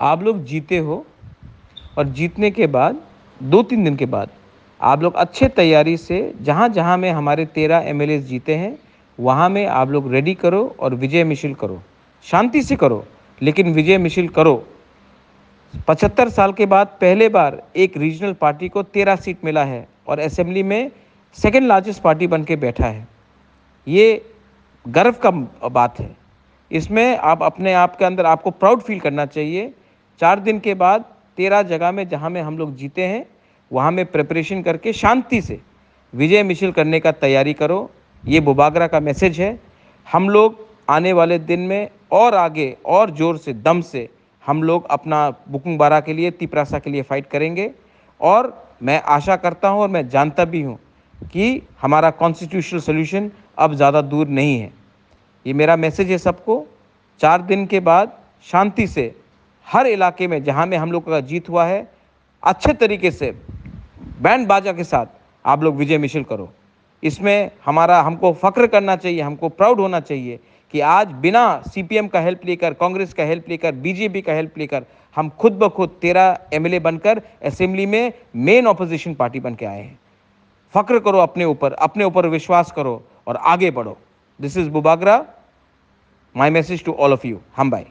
आप लोग जीते हो और जीतने के बाद 2-3 दिन के बाद आप लोग अच्छे तैयारी से जहाँ-जहाँ में हमारे 13 एमएलएज़ जीते हैं, वहाँ में आप लोग रेडी करो और विजय मिছিল करो। शांति से करो, लेकिन विजय मिছিল करो। 75 साल के बाद पहले बार एक रीजनल पार्टी को 13 सीट मिला है और असेंबली में सेकंड लार्जेस्ट पार्टी बन के बैठा है। ये गर्व का बात है। इसमें आप अपने आप के अंदर आपको प्राउड फील करना चाहिए। 4 दिन के बाद 13 जगह में जहाँ में हम लोग जीते हैं, वहाँ में प्रिपरेशन करके शांति से विजय मिছিল करने का तैयारी करो। ये बुबागरा का मैसेज है। हम लोग आने वाले दिन में और आगे और ज़ोर से, दम से हम लोग अपना बुकुंग बारा के लिए, तिपरासा के लिए फाइट करेंगे और मैं आशा करता हूँ और मैं जानता भी हूँ कि हमारा कॉन्स्टिट्यूशनल सॉल्यूशन अब ज़्यादा दूर नहीं है। ये मेरा मैसेज है सबको। 4 दिन के बाद शांति से हर इलाके में जहाँ में हम लोग का जीत हुआ है, अच्छे तरीके से बैंड बाजा के साथ आप लोग विजय मिছিল करो। इसमें हमको फ़ख्र करना चाहिए, हमको प्राउड होना चाहिए कि आज बिना सीपीएम का हेल्प लेकर, कांग्रेस का हेल्प लेकर, बीजेपी का हेल्प लेकर हम खुद ब खुद 13 एमएलए बनकर असेंबली में मेन ऑपोजिशन पार्टी बन के आए हैं। फ़ख्र करो अपने ऊपर विश्वास करो और आगे बढ़ो। This is Bubagra, my message to all of you. हम बाय।